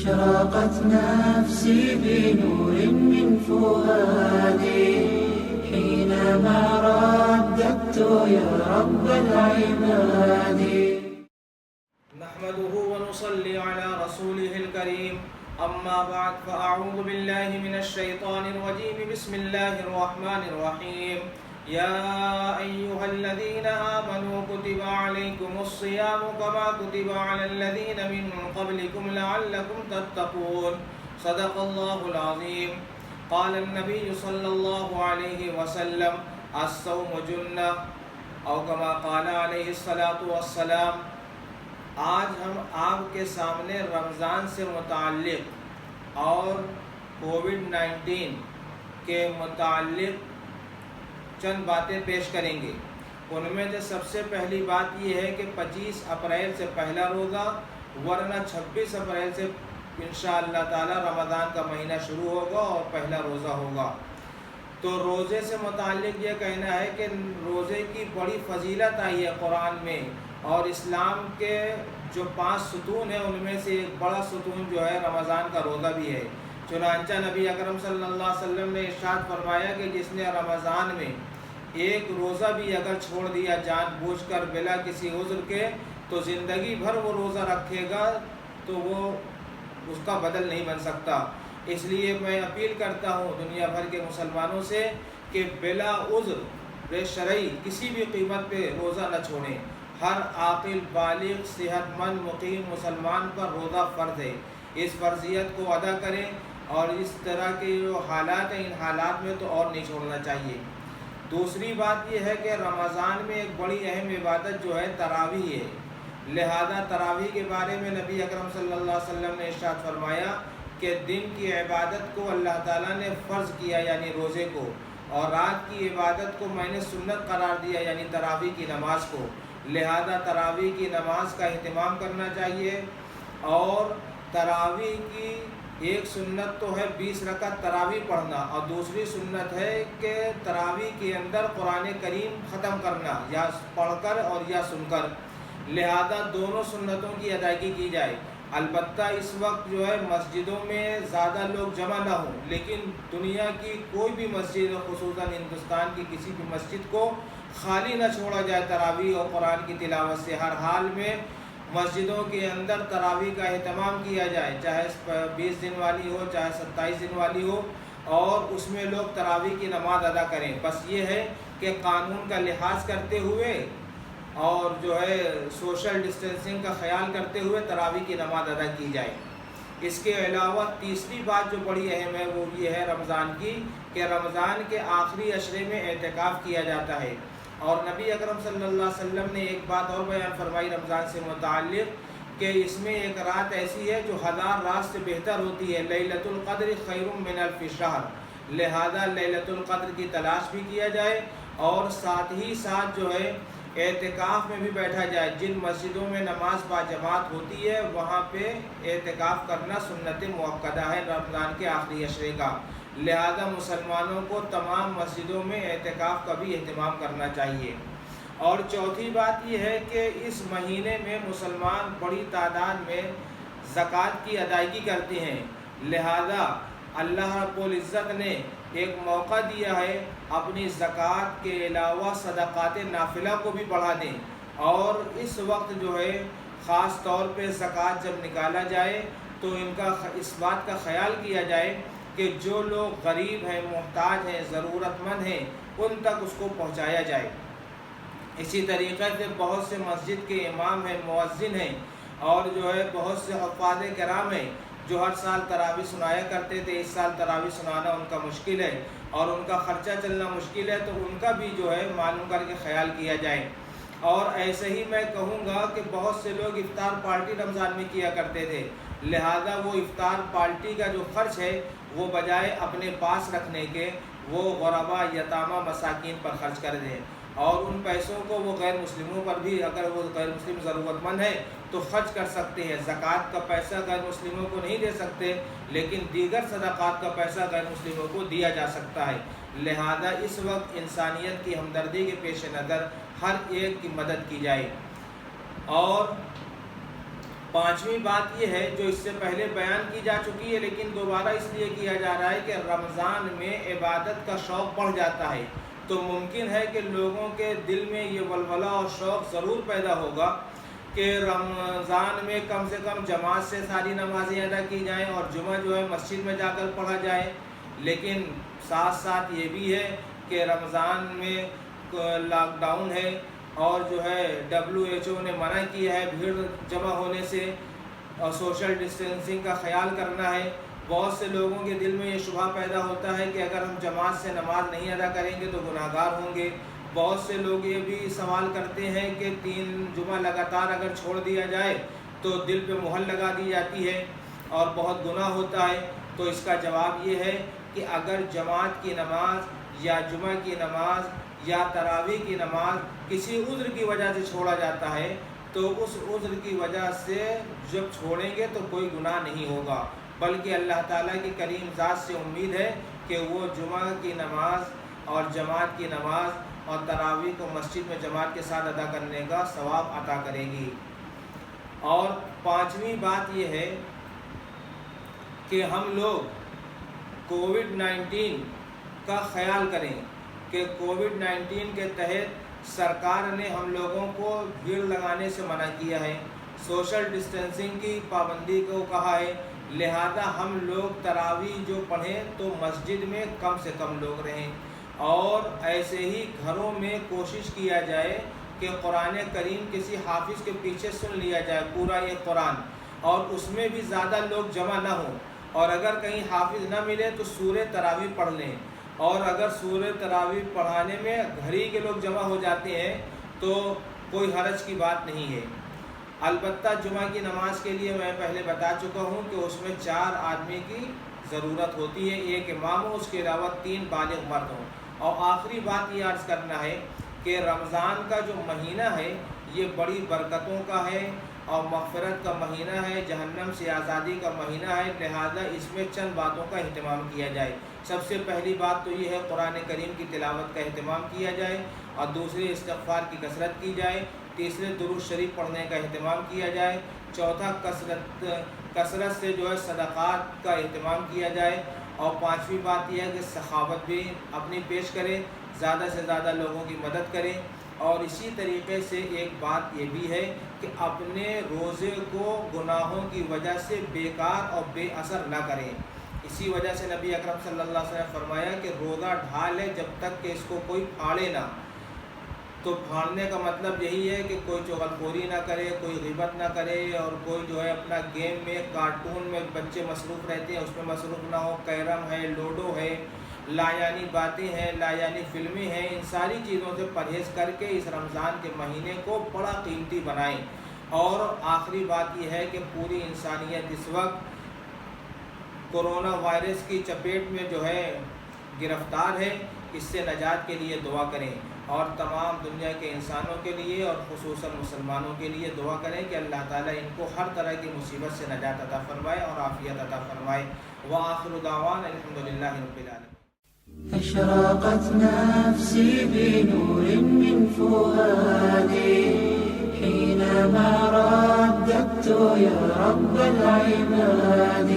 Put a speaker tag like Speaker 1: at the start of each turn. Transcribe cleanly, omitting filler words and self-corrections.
Speaker 1: أشرقت نفسي بنور من فؤادي حينما رددت يا رب العباد.
Speaker 2: نحمده ونصلي على رسوله الكريم. أما بعد فأعوذ بالله من الشيطان الرجيم. بسم الله الرحمن الرحيم. يا أيها الذين آمنوا كتب عليكم الصيام كما كتب على الذين من قبلكم لعلكم تتقون. صدق الله العظيم. قال النبي صلى الله عليه وسلم الصوم جنة أو كما قال عليه الصلاة والسلام. آج ہم آپ کے سامنے رمضان سے متعلق اور کووڈ-19 کے متعلق چند باتیں پیش کریں گے. ان میں سے سب سے پہلی بات یہ ہے کہ 25 اپریل سے پہلا روزہ، ورنہ 26 اپریل سے انشاءاللہ تعالی رمضان کا مہینہ شروع ہوگا اور پہلا روزہ ہوگا. تو روزے سے متعلق یہ کہنا ہے کہ روزے کی بڑی فضیلت آئی ہے قرآن میں، اور اسلام کے جو 5 ستون ہیں ان میں سے ایک بڑا ستون جو ہے رمضان کا روزہ بھی ہے. چنانچہ نبی اکرم صلی اللہ علیہ وسلم نے ارشاد فرمایا کہ جس نے رمضان میں ایک روزہ بھی اگر چھوڑ دیا جان بوجھ کر بلا کسی عذر کے، تو زندگی بھر وہ روزہ رکھے گا تو وہ اس کا بدل نہیں بن سکتا. اس لیے میں اپیل کرتا ہوں دنیا بھر کے مسلمانوں سے کہ بلا عذر بے شرعی کسی بھی قیمت پہ روزہ نہ چھوڑیں. ہر عاقل بالغ صحت مند مقیم مسلمان پر روزہ فرض ہے. اس فرضیت کو ادا کریں، اور اس طرح کے جو حالات ہیں ان حالات میں تو اور نہیں چھوڑنا چاہیے. دوسری بات یہ ہے کہ رمضان میں ایک بڑی اہم عبادت جو ہے تراویح ہے. لہذا تراویح کے بارے میں نبی اکرم صلی اللہ علیہ وسلم نے ارشاد فرمایا کہ دن کی عبادت کو اللہ تعالیٰ نے فرض کیا یعنی روزے کو، اور رات کی عبادت کو میں نے سنت قرار دیا یعنی تراویح کی نماز کو. لہذا تراویح کی نماز کا اہتمام کرنا چاہیے. اور تراویح کی ایک سنت تو ہے 20 رکعت تراویح پڑھنا، اور دوسری سنت ہے کہ تراویح کے اندر قرآن کریم ختم کرنا، یا پڑھ کر اور یا سن کر. لہذا دونوں سنتوں کی ادائیگی کی جائے. البتہ اس وقت جو ہے مسجدوں میں زیادہ لوگ جمع نہ ہوں، لیکن دنیا کی کوئی بھی مسجد، خصوصاً ہندوستان کی کسی بھی مسجد کو خالی نہ چھوڑا جائے تراویح اور قرآن کی تلاوت سے. ہر حال میں مسجدوں کے اندر تراویح کا اہتمام کیا جائے، چاہے 20 دن والی ہو چاہے 27 دن والی ہو، اور اس میں لوگ تراویح کی نماز ادا کریں. بس یہ ہے کہ قانون کا لحاظ کرتے ہوئے اور جو ہے سوشل ڈسٹینسنگ کا خیال کرتے ہوئے تراویح کی نماز ادا کی جائے. اس کے علاوہ تیسری بات جو بڑی اہم ہے وہ یہ ہے رمضان کی، کہ رمضان کے آخری عشرے میں اعتکاف کیا جاتا ہے. اور نبی اکرم صلی اللہ علیہ وسلم نے ایک بات اور بیان فرمائی رمضان سے متعلق، کہ اس میں ایک رات ایسی ہے جو 1000 رات سے بہتر ہوتی ہے. لیلۃ القدر خیر من الف شہر. لہذا لیلۃ القدر کی تلاش بھی کیا جائے، اور ساتھ ہی ساتھ جو ہے اعتکاف میں بھی بیٹھا جائے. جن مسجدوں میں نماز باجماعت ہوتی ہے وہاں پہ اعتکاف کرنا سنت مؤکدہ ہے رمضان کے آخری عشرے کا. لہذا مسلمانوں کو تمام مسجدوں میں اعتکاف کا بھی اہتمام کرنا چاہیے. اور چوتھی بات یہ ہے کہ اس مہینے میں مسلمان بڑی تعداد میں زکوٰۃ کی ادائیگی کرتے ہیں. لہذا اللہ رب العزت نے ایک موقع دیا ہے اپنی زکوٰۃ کے علاوہ صدقات نافلہ کو بھی بڑھا دیں. اور اس وقت جو ہے خاص طور پہ زکوٰۃ جب نکالا جائے تو اس بات کا خیال کیا جائے کہ جو لوگ غریب ہیں، محتاج ہیں، ضرورت مند ہیں، ان تک اس کو پہنچایا جائے. اسی طریقے سے بہت سے مسجد کے امام ہیں، مؤذن ہیں، اور جو ہے بہت سے حفاظ کرام ہیں جو ہر سال تراویح سنایا کرتے تھے. اس سال تراویح سنانا ان کا مشکل ہے اور ان کا خرچہ چلنا مشکل ہے، تو ان کا بھی جو ہے معلوم کر کے خیال کیا جائے. اور ایسے ہی میں کہوں گا کہ بہت سے لوگ افطار پارٹی رمضان میں کیا کرتے تھے. لہذا وہ افطار پارٹی کا جو خرچ ہے وہ بجائے اپنے پاس رکھنے کے وہ غربا، یتامہ، مساکین پر خرچ کر دیں. اور ان پیسوں کو وہ غیر مسلموں پر بھی، اگر وہ غیر مسلم ضرورت مند ہے تو خرچ کر سکتے ہیں. زکوٰۃ کا پیسہ غیر مسلموں کو نہیں دے سکتے، لیکن دیگر صدقات کا پیسہ غیر مسلموں کو دیا جا سکتا ہے. لہذا اس وقت انسانیت کی ہمدردی کے پیش نظر ہر ایک کی مدد کی جائے. اور پانچویں بات یہ ہے جو اس سے پہلے بیان کی جا چکی ہے لیکن دوبارہ اس لیے کیا جا رہا ہے کہ رمضان میں عبادت کا شوق بڑھ جاتا ہے، تو ممکن ہے کہ لوگوں کے دل میں یہ ولولہ اور شوق ضرور پیدا ہوگا کہ رمضان میں کم سے کم جماعت سے ساری نمازیں ادا کی جائیں اور جمعہ جو ہے مسجد میں جا کر پڑھا جائے، لیکن ساتھ ساتھ یہ بھی ہے کہ رمضان میں لاک ڈاؤن ہے اور جو ہے WHO نے منع کیا ہے بھیڑ جمع ہونے سے اور سوشل ڈسٹینسنگ کا خیال کرنا ہے۔ بہت سے لوگوں کے دل میں یہ شبہ پیدا ہوتا ہے کہ اگر ہم جماعت سے نماز نہیں ادا کریں گے تو گناہ گار ہوں گے۔ بہت سے لوگ یہ بھی سوال کرتے ہیں کہ 3 جمعہ لگاتار اگر چھوڑ دیا جائے تو دل پہ مہر لگا دی جاتی ہے اور بہت گناہ ہوتا ہے۔ تو اس کا جواب یہ ہے کہ اگر جماعت کی نماز یا جمعہ کی نماز یا تراویح کی نماز کسی عذر کی وجہ سے چھوڑا جاتا ہے تو اس عذر کی وجہ سے جب چھوڑیں گے تو کوئی گناہ نہیں ہوگا، بلکہ اللہ تعالیٰ کی کریم ذات سے امید ہے کہ وہ جمعہ کی نماز اور جماعت کی نماز اور تراویح کو مسجد میں جماعت کے ساتھ ادا کرنے کا ثواب عطا کرے گی۔ اور پانچویں بات یہ ہے کہ ہم لوگ کووڈ-19 کا خیال کریں کہ کووڈ-19 کے تحت سرکار نے ہم لوگوں کو بھیڑ لگانے سے منع کیا ہے، سوشل ڈسٹینسنگ کی پابندی کو کہا ہے، لہذا ہم لوگ تراویح جو پڑھیں تو مسجد میں کم سے کم لوگ رہیں اور ایسے ہی گھروں میں کوشش کیا جائے کہ قرآن کریم کسی حافظ کے پیچھے سن لیا جائے پورا یہ قرآن، اور اس میں بھی زیادہ لوگ جمع نہ ہوں، اور اگر کہیں حافظ نہ ملے تو سورہ تراویح پڑھ لیں، اور اگر سورہ تراویح پڑھانے میں گھر ہی کے لوگ جمع ہو جاتے ہیں تو کوئی حرج کی بات نہیں ہے۔ البتہ جمعہ کی نماز کے لیے میں پہلے بتا چکا ہوں کہ اس میں 4 آدمی کی ضرورت ہوتی ہے، ایک امام ہو، اس کے علاوہ 3 بالغ مرد ہوں۔ اور آخری بات یہ عرض کرنا ہے کہ رمضان کا جو مہینہ ہے یہ بڑی برکتوں کا ہے اور مغفرت کا مہینہ ہے، جہنم سے آزادی کا مہینہ ہے، لہذا اس میں چند باتوں کا اہتمام کیا جائے۔ سب سے پہلی بات تو یہ ہے قرآن کریم کی تلاوت کا اہتمام کیا جائے، اور دوسری استغفار کی کثرت کی جائے، تیسرے درود شریف پڑھنے کا اہتمام کیا جائے، چوتھا کثرت سے جو ہے صدقات کا اہتمام کیا جائے، اور پانچویں بات یہ ہے کہ سخاوت بھی اپنی پیش کرے، زیادہ سے زیادہ لوگوں کی مدد کریں، اور اسی طریقے سے ایک بات یہ بھی ہے کہ اپنے روزے کو گناہوں کی وجہ سے بیکار اور بے اثر نہ کریں۔ اسی وجہ سے نبی اکرم صلی اللہ علیہ وسلم نے فرمایا کہ روزہ ڈھال ہے جب تک کہ اس کو کوئی پھاڑے نہ۔ تو پھاڑنے کا مطلب یہی ہے کہ کوئی چغلخوری نہ کرے، کوئی غیبت نہ کرے، اور کوئی جو ہے اپنا گیم میں کارٹون میں بچے مصروف رہتے ہیں اس میں مصروف نہ ہو، کیرم ہے، لوڈو ہے، لایانی باتیں ہیں، لایانی فلمیں ہیں، ان ساری چیزوں سے پرہیز کر کے اس رمضان کے مہینے کو بڑا قیمتی بنائیں۔ اور آخری بات یہ ہے کہ پوری انسانیت اس وقت کورونا وائرس کی چپیٹ میں جو ہے گرفتار ہے، اس سے نجات کے لیے دعا کریں، اور تمام دنیا کے انسانوں کے لیے اور خصوصاً مسلمانوں کے لیے دعا کریں کہ اللہ تعالیٰ ان کو ہر طرح کی مصیبت سے نجات عطا فرمائے اور عافیت عطا فرمائے۔ وآخر دعوانا الحمدللہ رب العالمین۔
Speaker 1: أشرقت نفسي بنور من فؤادي حينما رددت يا رب العباد